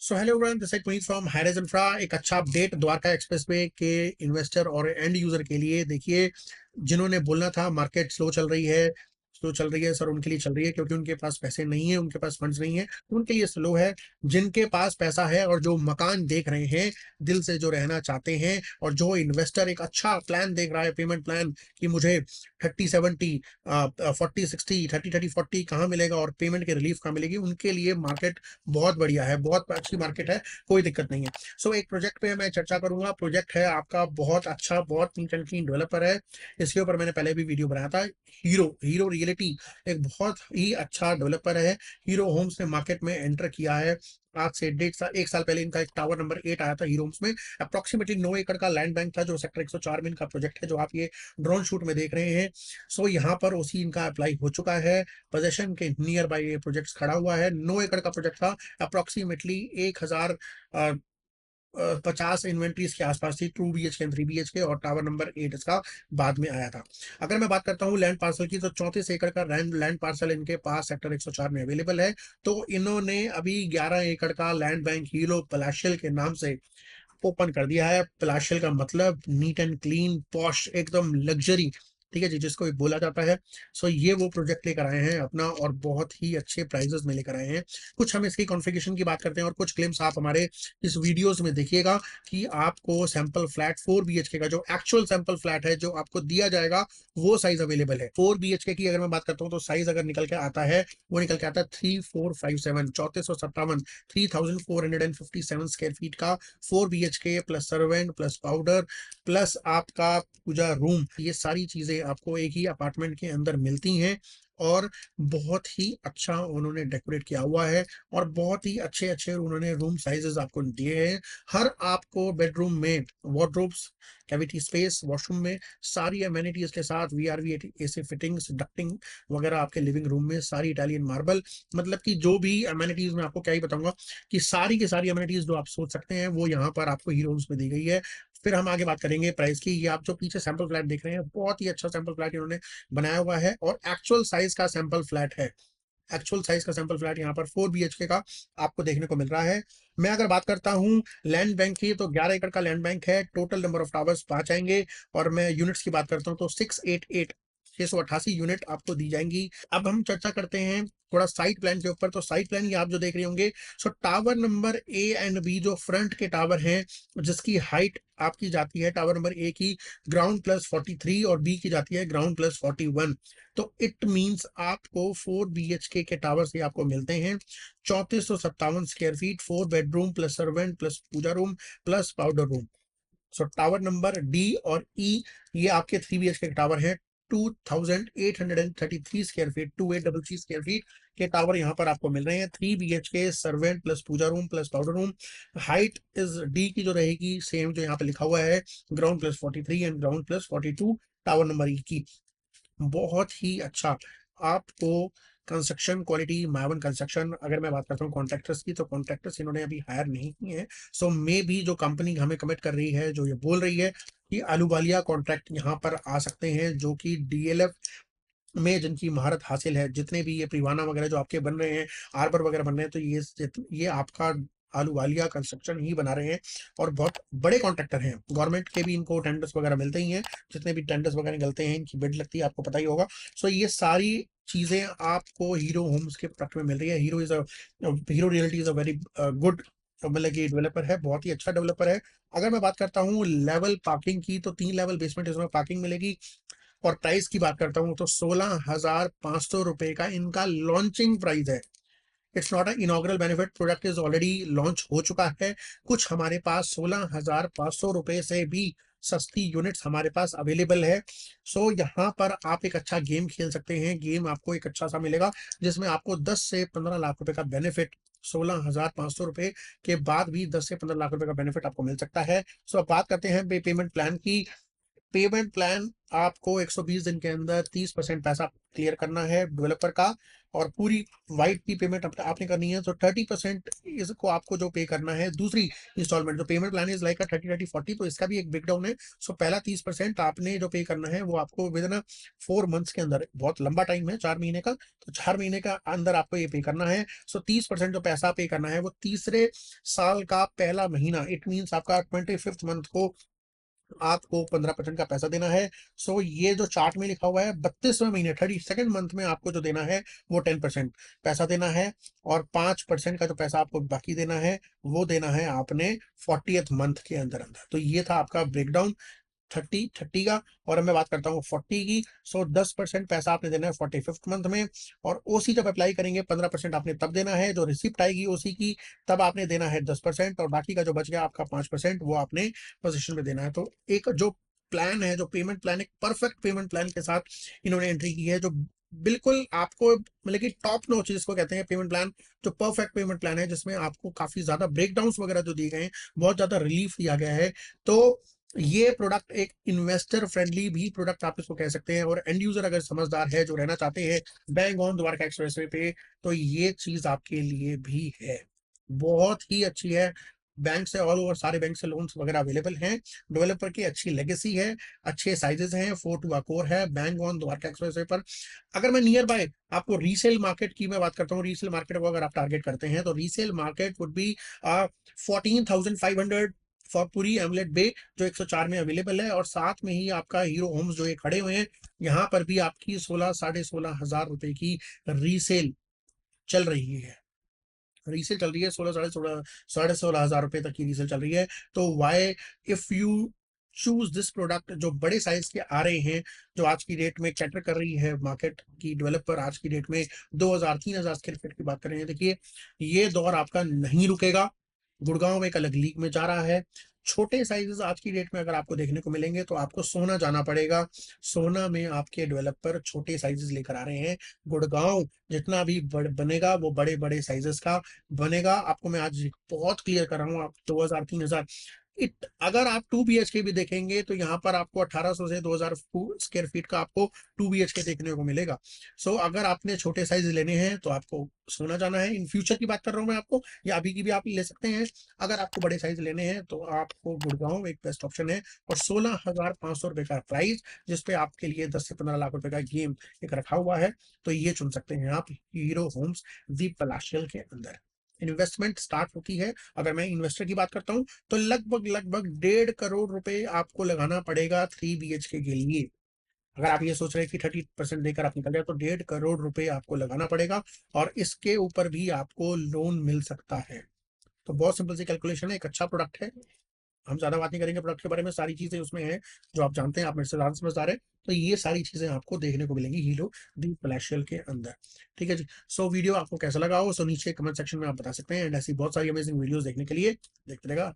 So hello everyone, this is Puneet from हाइरेज infra. एक अच्छा अपडेट द्वारका एक्सप्रेसवे के इन्वेस्टर और एंड यूजर के लिए। देखिए, जिन्होंने बोलना था मार्केट स्लो चल रही है सर, उनके लिए चल रही है क्योंकि उनके पास पैसे नहीं है, उनके पास फंड्स नहीं है, तो उनके लिए स्लो है। जिनके पास पैसा है और जो मकान देख रहे हैं, दिल से जो रहना चाहते हैं, और जो इन्वेस्टर एक अच्छा प्लान देख रहा है, पेमेंट प्लान, कि मुझे 30-70, 40-60, 30-30-40 कहाँ मिलेगा और पेमेंट की रिलीफ कहाँ मिलेगी, उनके लिए मार्केट बहुत बढ़िया है, बहुत अच्छी मार्केट है, कोई दिक्कत नहीं है। सो एक प्रोजेक्ट पे मैं चर्चा करूंगा। प्रोजेक्ट है आपका बहुत अच्छा, बहुत नीट एंड क्लीन डेवलपर है। इसके ऊपर मैंने पहले भी वीडियो बनाया था। हीरो हीरो रियलिटी एक बहुत ही अच्छा डेवलपर है। हीरो होम्स ने मार्केट में एंटर किया है। आज से 1.5 साल पहले इनका एक टावर नंबर 8 आया था हीरो होम्स में। अप्रोक्सीमेटली 9 एकड़ का लैंड बैंक था, जो सेक्टर 104 में इनका प्रोजेक्ट है, जो आप ये ड्रोन शूट में देख रहे हैं। सो यहाँ पर ओसी इनका अप्लाई हो चुका है। पोजेशन के नियर बाय ये प्रोजेक्ट खड़ा हुआ है। 9 एकड़ का प्रोजेक्ट था। अप्रोक्सीमेटली 1050 इन्वेंट्रीज के आसपास थी, 2 BHK 3 BHK, और टावर नंबर 8 इसका बाद में आया था। अगर मैं बात करता हूँ लैंड पार्सल की, तो 34 एकड़ का लैंड पार्सल इनके पास सेक्टर 104 में अवेलेबल है। तो इन्होंने अभी 11 एकड़ का लैंड बैंक हीरो पलाशियल के नाम से ओपन कर दिया है। पलाशियल का मतलब नीट एंड क्लीन, पॉश, एकदम लग्जरी, ठीक है जी, जिसको बोला जाता है। सो ये वो प्रोजेक्ट लेकर आए हैं अपना, और बहुत ही अच्छे प्राइजेस में लेकर आए हैं। कुछ हम इसकी कॉन्फ़िगरेशन की बात करते हैं और कुछ क्लेम्स आप हमारे इस वीडियोस में देखिएगा कि आपको सैंपल फ्लैट 4 BHK का, जो एक्चुअल सैंपल फ्लैट है जो आपको दिया जाएगा, वो साइज अवेलेबल है। 4 BHK की अगर मैं बात करता हूँ, तो साइज अगर निकल के आता है, वो निकल के आता है 3457, 3457, 3457 स्क्वायर फीट का 4 BHK plus servant plus powder plus आपका पूजा रूम, ये सारी चीजें आपको एक ही अपार्टमेंट के अंदर मिलती हैं। और बहुत ही अच्छा उन्होंने डेकोरेट किया हुआ है, और बहुत ही अच्छे अच्छे उन्होंने रूम साइजेस आपको दिए हैं। हर आपको बेडरूम में वार्डरोब्स, कैविटी स्पेस, वॉशरूम में सारी अमेनिटीज के साथ, वीआरवी एसी फिटिंग्स, डक्टिंग वगैरह आपके लिविंग रूम में सारी इटालियन मार्बल, मतलब कि जो भी अमेनिटीज मैं आपको क्या ही बताऊंगा, कि सारी की सारी अमेनिटीज जो आप सोच सकते हैं, वो यहाँ पर आपको हीरो होम्स में दी गई है। फिर हम आगे बात करेंगे प्राइस की। ये आप जो पीछे सैंपल फ्लैट देख रहे हैं, बहुत ही अच्छा सैंपल फ्लैट इन्होंने बनाया हुआ है, और एक्चुअल साइज का सैंपल फ्लैट है। एक्चुअल साइज का सैंपल फ्लैट यहाँ पर 4 BHK का आपको देखने को मिल रहा है। मैं अगर बात करता हूँ लैंड बैंक की, तो 11 एकड़ का लैंड बैंक है। टोटल नंबर ऑफ टावर्स 5 आएंगे। और मैं यूनिट्स की बात करता हूँ, तो 688 यूनिट आपको दी जाएंगी। अब हम चर्चा करते हैं थोड़ा साइट प्लान के ऊपर। तो साइट प्लान ये आप जो देख रहे होंगे, so tower number A and B जो फ्रंट के टावर हैं, जिसकी हाइट आपकी जाती है टावर नंबर ए की ग्राउंड प्लस 43, और बी की जाती है ग्राउंड प्लस 41। तो इट मींस आपको 4 BHK के टावर से आपको मिलते हैं 3457 square feet, 4 bedroom plus servant plus puja room plus powder room. So tower number D और ई, ये आपके 3 BHK के टावर हैं। 2833 स्क्वायर फीट, 2833 स्क्वायर फीट के टावर यहाँ पर आपको मिल रहे हैं। 3 BHK servant plus puja room plus powder room. Height is D की जो रहेगी, सेम जो यहाँ पे लिखा हुआ है, ground plus 43 and ground plus 42, tower number ई की। बहुत ही अच्छा आपको कंस्ट्रक्शन क्वालिटी, मायवन कंस्ट्रक्शन। अगर मैं बात करता हूँ कॉन्ट्रैक्टर्स की, तो कॉन्ट्रैक्टर्स इन्होंने अभी हायर नहीं किए हैं। सो मे भी जो कंपनी हमें कमिट कर रही है, जो ये बोल रही है कि आलूवालिया कॉन्ट्रैक्ट यहाँ पर आ सकते हैं, जो कि डीएलएफ में जिनकी महारत हासिल है, जितने भी ये प्रीवाना वगैरह जो आपके बन रहे हैं, आर्बर वगैरह बन रहे हैं, तो ये आपका आलूवालिया कंस्ट्रक्शन ही बना रहे हैं। और बहुत बड़े कॉन्ट्रैक्टर हैं, गवर्नमेंट के भी इनको टेंडर्स वगैरह मिलते ही हैं। जितने भी टेंडर्स वगैरह निकलते हैं, इनकी बिड लगती है, आपको पता ही होगा। सो ये सारी चीजें आपको हीरो होम्स के प्रोडक्ट में मिल रही है। Hero reality is a very good, मतलब कि डेवलपर है, बहुत ही अच्छा डेवलपर है। अगर मैं बात करता हूँ लेवल पार्किंग की, तो 3 लेवल बेसमेंट इसमें पार्किंग मिलेगी। और प्राइस की बात करता हूँ, तो 16,500 रुपए का इनका लॉन्चिंग प्राइस है। It's not a inaugural benefit, product is already launch हो चुका है। कुछ हमारे पास 16,500 रुपए से भी सस्ती यूनिट्स हमारे पास अवेलेबल है। सो यहाँ पर आप एक अच्छा गेम खेल सकते हैं। गेम आपको एक अच्छा सा मिलेगा, जिसमें आपको 10 से 15 लाख रुपए का बेनिफिट, 16,500 रुपए के बाद भी 10 से 15 लाख रुपए का बेनिफिट आपको मिल सकता है। सो अब बात करते हैं पेमेंट प्लान की। पेमेंट प्लान आपको 120 दिन के अंदर 30% पैसा क्लियर करना है डेवलपर का, और पूरी वाइट की पेमेंट आपने करनी है। तो 30% इसको आपको जो पे करना है दूसरी इंस्टॉलमेंट, जो पेमेंट प्लान इज लाइक 30-30-40, तो इसका भी एक ब्रेकडाउन है। सो पहला 30% आपने जो पे करना है वो आपको विद इन 4 मंथ्स के अंदर, बहुत लंबा टाइम है 4 महीने का, तो 4 महीने का अंदर आपको ये पे करना है। सो 30% जो पैसा पे करना है वो तीसरे साल का पहला महीना, इट मीन्स आपका 25th मंथ को आपको 15% का पैसा देना है। सो ये जो चार्ट में लिखा हुआ है 32वें महीने 32nd मंथ में आपको जो देना है वो 10% पैसा देना है, और 5% का जो पैसा आपको बाकी देना है वो देना है आपने 40th मंथ के अंदर अंदर। तो ये था आपका ब्रेकडाउन 30 का। और अब मैं बात करता हूँ 40 की। सो 10% पैसा आपने देना है 45th मंथ में, और ओसी जब अप्लाई करेंगे 15% आपने तब देना है, जो रिसिप्ट आएगी ओसी की तब आपने देना है 10%, और बाकी का जो बच गया आपका 5% वो आपने पोजीशन में देना है। तो एक जो प्लान है, जो पेमेंट प्लान, एक परफेक्ट पेमेंट प्लान के साथ इन्होंने एंट्री की है, जो बिल्कुल आपको मतलब कि टॉप नॉच जिसको कहते हैं पेमेंट प्लान, जो परफेक्ट पेमेंट प्लान है, जिसमें आपको काफी ज्यादा ब्रेकडाउन वगैरह जो दिए गए हैं, बहुत ज्यादा रिलीफ दिया गया है। तो ये प्रोडक्ट एक इन्वेस्टर फ्रेंडली भी प्रोडक्ट आप इसको कह सकते हैं, और एंड यूजर अगर समझदार है, जो रहना चाहते हैं बैंक ऑन द्वारका एक्सप्रेसवे पे, तो ये चीज आपके लिए भी है, बहुत ही अच्छी है। बैंक से ऑल ओवर सारे बैंक से लोन्स वगैरह अवेलेबल हैं, डेवलपर की अच्छी लेगेसी है, अच्छे साइजेस हैं, 4 कोर है बैंक ऑन द्वारका एक्सप्रेसवे पर। अगर मैं नियर बाय आपको रीसेल मार्केट की मैं बात करता हूँ, रीसेल मार्केट को अगर आप टारगेट करते हैं तो resale market would be 14,500 for पूरी एमलेट बे, जो 104 में अवेलेबल है, और साथ में ही आपका हीरो होम्स जो ये खड़े हुए हैं, यहाँ पर भी आपकी 16-16.5 हजार रुपए की रीसेल चल रही है। रीसेल चल रही है 16-16.5 हजार रुपए तक की रीसेल चल रही है। तो why if you choose this product, जो बड़े साइज के आ रहे हैं, जो आज की डेट में कैटर कर रही है मार्केट की डेवलपर, आज की डेट में 2,000-3,000 स्क्वायर फीट की बात कर रहे हैं, देखिए ये दौर आपका नहीं रुकेगा। गुड़गांव में एक अलग लीग में जा रहा है। छोटे साइजेस आज की डेट में अगर आपको देखने को मिलेंगे तो आपको सोना जाना पड़ेगा, सोना में आपके डेवलपर छोटे साइजेस लेकर आ रहे हैं। गुड़गांव जितना भी बनेगा वो बड़े बड़े साइजेस का बनेगा। आपको मैं आज बहुत क्लियर कर रहा हूँ, आप 2,000-3,000 अगर आप 2 BHK भी देखेंगे तो यहाँ पर आपको 1800 से 2,000 स्क्वायर फीट का आपको 2 BHK देखने को मिलेगा। सो अगर आपने छोटे साइज लेने हैं तो आपको सोना जाना है। इन फ्यूचर की बात कर रहा हूँ मैं आपको, या अभी की भी आप ले सकते हैं। अगर आपको बड़े साइज लेने हैं तो आपको गुड़गांव एक बेस्ट ऑप्शन है, और 16,500 रुपए का प्राइस, जिसपे आपके लिए 10 से 15 लाख रुपए का गेम एक रखा हुआ है। तो ये चुन सकते हैं आप हीरो होम्स दीप पलाशियल के अंदर। इन्वेस्टमेंट स्टार्ट होती है, अगर मैं इन्वेस्टर की बात करता हूँ तो लगभग लगभग 1.5 करोड़ रुपए आपको लगाना पड़ेगा 3 BHK के लिए। अगर आप ये सोच रहे हैं कि 30% देकर आप निकल जाए, तो 1.5 करोड़ रुपए आपको लगाना पड़ेगा, और इसके ऊपर भी आपको लोन मिल सकता है। तो बहुत सिंपल सी कैलकुलेशन है, एक अच्छा प्रोडक्ट है। हम ज्यादा बात नहीं करेंगे प्रोडक्ट के बारे में, सारी चीजें उसमें हैं जो आप जानते हैं, आप मेरे से ज्यादा समझदार है। तो ये सारी चीजें आपको देखने को मिलेंगी हीरो दी फ्लैशियल के अंदर। ठीक है जी। सो वीडियो आपको कैसा लगा हो, सो नीचे कमेंट सेक्शन में आप बता सकते हैं, एंड ऐसी बहुत सारी अमेजिंग वीडियोस देखने के लिए देखते रहेगा।